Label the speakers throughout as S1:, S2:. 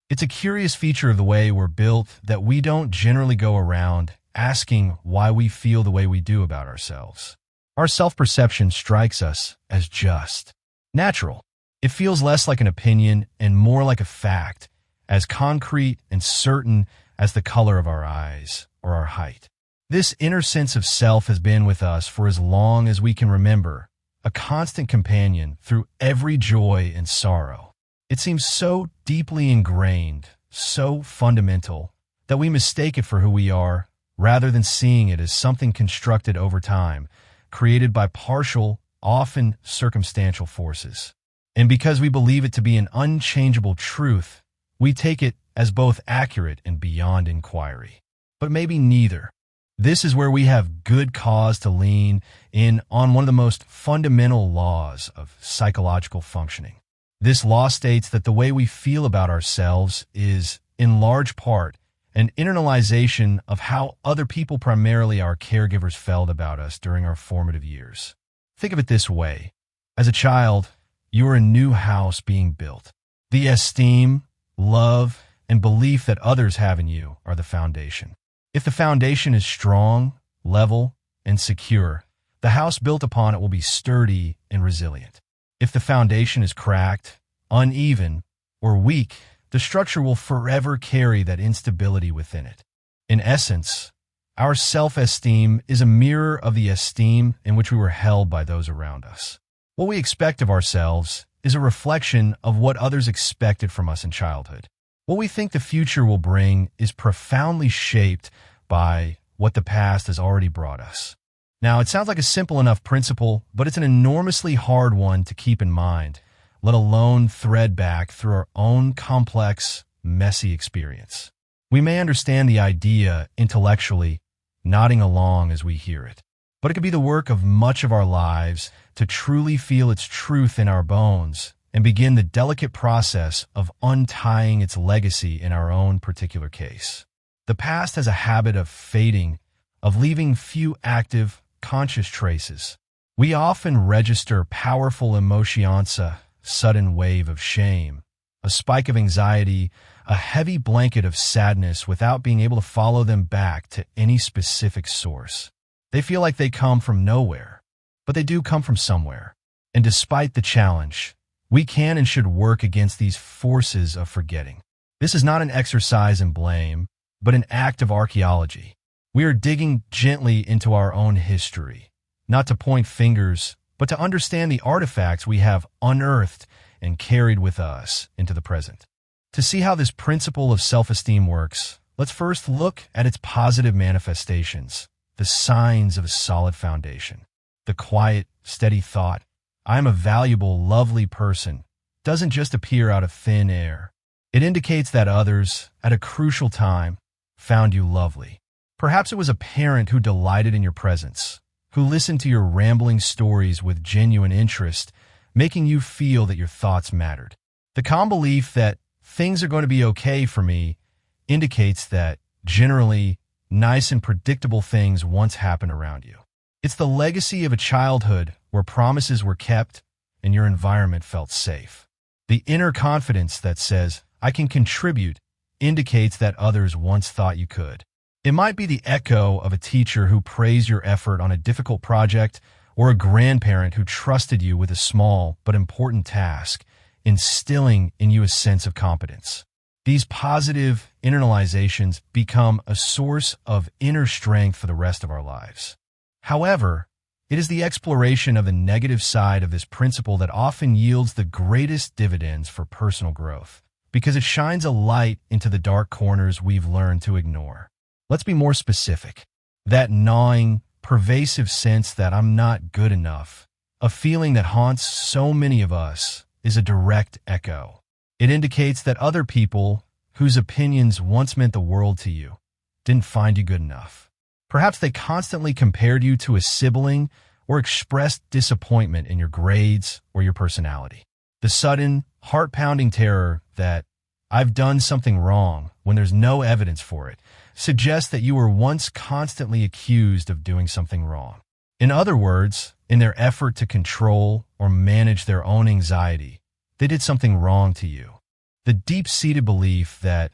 S1: It's a curious feature of the way we're built that we don't generally go around asking why we feel the way we do about ourselves. Our self-perception strikes us as just, natural. It feels less like an opinion and more like a fact, as concrete and certain as the color of our eyes or our height. This inner sense of self has been with us for as long as we can remember, a constant companion through every joy and sorrow. It seems so deeply ingrained, so fundamental, that we mistake it for who we are, rather than seeing it as something constructed over time, created by partial, often circumstantial forces. And because we believe it to be an unchangeable truth, we take it as both accurate and beyond inquiry. But maybe neither. This is where we have good cause to lean in on one of the most fundamental laws of psychological functioning. This law states that the way we feel about ourselves is, in large part, an internalization of how other people, primarily our caregivers, felt about us during our formative years. Think of it this way. As a child, you are a new house being built. The esteem, love, and belief that others have in you are the foundation. If the foundation is strong, level, and secure, the house built upon it will be sturdy and resilient. If the foundation is cracked, uneven, or weak, the structure will forever carry that instability within it. In essence, our self-esteem is a mirror of the esteem in which we were held by those around us. What we expect of ourselves is a reflection of what others expected from us in childhood. What we think the future will bring is profoundly shaped by what the past has already brought us. Now, it sounds like a simple enough principle, but it's an enormously hard one to keep in mind, let alone thread back through our own complex, messy experience. We may understand the idea intellectually, nodding along as we hear it, but it could be the work of much of our lives to truly feel its truth in our bones and begin the delicate process of untying its legacy in our own particular case. The past has a habit of fading, of leaving few active, conscious traces. We often register powerful emotions, a sudden wave of shame, a spike of anxiety, a heavy blanket of sadness without being able to follow them back to any specific source. They feel like they come from nowhere, but they do come from somewhere. And despite the challenge, we can and should work against these forces of forgetting. This is not an exercise in blame, but an act of archaeology. We are digging gently into our own history, not to point fingers, but to understand the artifacts we have unearthed and carried with us into the present. To see how this principle of self-esteem works, let's first look at its positive manifestations, the signs of a solid foundation. The quiet, steady thought, "I am a valuable, lovely person," doesn't just appear out of thin air. It indicates that others, at a crucial time, found you lovely. Perhaps it was a parent who delighted in your presence, who listened to your rambling stories with genuine interest, making you feel that your thoughts mattered. The calm belief that things are going to be okay for me indicates that, generally, nice and predictable things once happened around you. It's the legacy of a childhood where promises were kept and your environment felt safe. The inner confidence that says, "I can contribute," indicates that others once thought you could. It might be the echo of a teacher who praised your effort on a difficult project, or a grandparent who trusted you with a small but important task, instilling in you a sense of competence. These positive internalizations become a source of inner strength for the rest of our lives. However, it is the exploration of the negative side of this principle that often yields the greatest dividends for personal growth, because it shines a light into the dark corners we've learned to ignore. Let's be more specific. That gnawing, pervasive sense that I'm not good enough, a feeling that haunts so many of us, is a direct echo. It indicates that other people, whose opinions once meant the world to you, didn't find you good enough. Perhaps they constantly compared you to a sibling or expressed disappointment in your grades or your personality. The sudden, heart-pounding terror that "I've done something wrong" when there's no evidence for it suggests that you were once constantly accused of doing something wrong. In other words, in their effort to control or manage their own anxiety, they did something wrong to you. The deep-seated belief that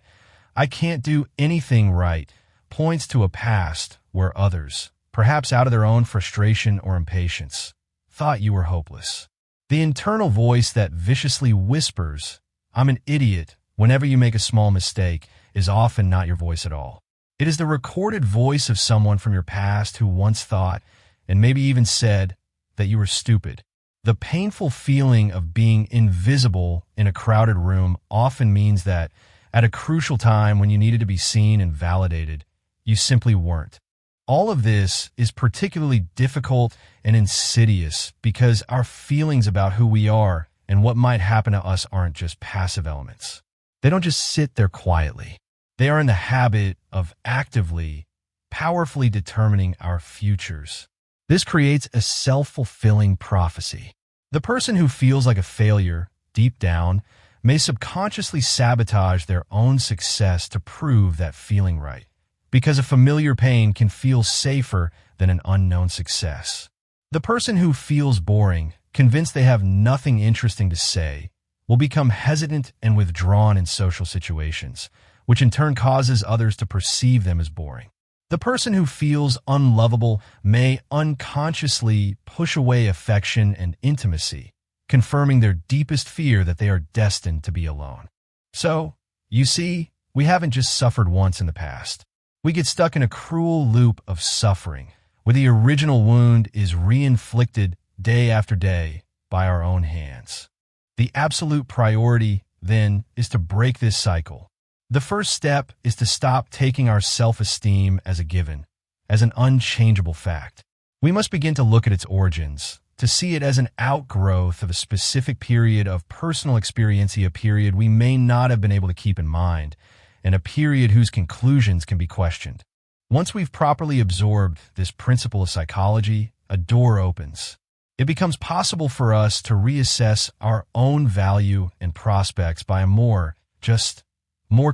S1: I can't do anything right points to a past where others, perhaps out of their own frustration or impatience, thought you were hopeless. The internal voice that viciously whispers, "I'm an idiot," whenever you make a small mistake, is often not your voice at all. It is the recorded voice of someone from your past who once thought, and maybe even said, that you were stupid. The painful feeling of being invisible in a crowded room often means that, at a crucial time when you needed to be seen and validated, you simply weren't. All of this is particularly difficult and insidious because our feelings about who we are and what might happen to us aren't just passive elements. They don't just sit there quietly. They are in the habit of actively, powerfully determining our futures. This creates a self-fulfilling prophecy. The person who feels like a failure, deep down, may subconsciously sabotage their own success to prove that feeling right, because a familiar pain can feel safer than an unknown success. The person who feels boring, convinced they have nothing interesting to say, will become hesitant and withdrawn in social situations, which in turn causes others to perceive them as boring. The person who feels unlovable may unconsciously push away affection and intimacy, confirming their deepest fear that they are destined to be alone. So, you see, we haven't just suffered once in the past. We get stuck in a cruel loop of suffering, where the original wound is re-inflicted day after day by our own hands. The absolute priority, then, is to break this cycle. The first step is to stop taking our self-esteem as a given, as an unchangeable fact. We must begin to look at its origins, to see it as an outgrowth of a specific period of personal experience, a period we may not have been able to keep in mind, and a period whose conclusions can be questioned. Once we've properly absorbed this principle of psychology, a door opens. It becomes possible for us to reassess our own value and prospects by a more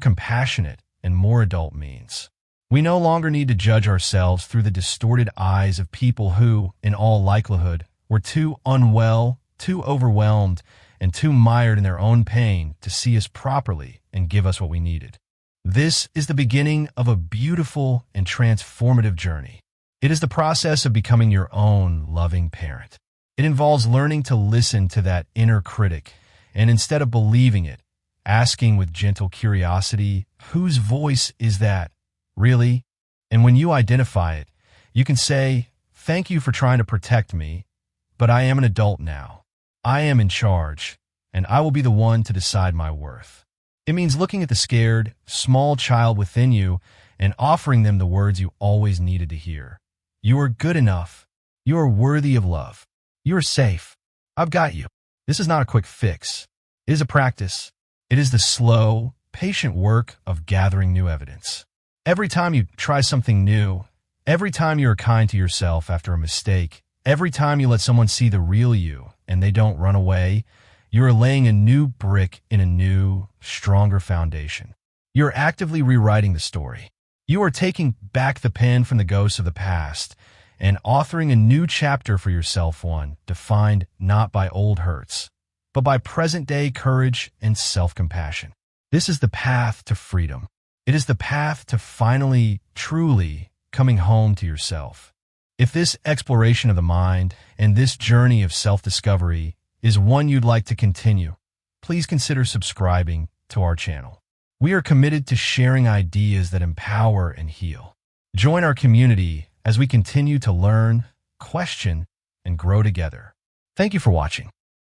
S1: compassionate and more adult means. We no longer need to judge ourselves through the distorted eyes of people who, in all likelihood, were too unwell, too overwhelmed, and too mired in their own pain to see us properly and give us what we needed. This is the beginning of a beautiful and transformative journey. It is the process of becoming your own loving parent. It involves learning to listen to that inner critic, and instead of believing it, asking with gentle curiosity, whose voice is that, really? And when you identify it, you can say, "Thank you for trying to protect me, but I am an adult now. I am in charge, and I will be the one to decide my worth." It means looking at the scared, small child within you and offering them the words you always needed to hear. You are good enough. You are worthy of love. You are safe. I've got you. This is not a quick fix. It is a practice. It is the slow, patient work of gathering new evidence. Every time you try something new, every time you are kind to yourself after a mistake, every time you let someone see the real you and they don't run away, you are laying a new brick in a new, stronger foundation. You are actively rewriting the story. You are taking back the pen from the ghosts of the past and authoring a new chapter for yourself, one defined not by old hurts, but by present-day courage and self-compassion. This is the path to freedom. It is the path to finally, truly coming home to yourself. If this exploration of the mind and this journey of self-discovery is one you'd like to continue, please consider subscribing to our channel. We are committed to sharing ideas that empower and heal. Join our community as we continue to learn, question, and grow together. Thank you for watching.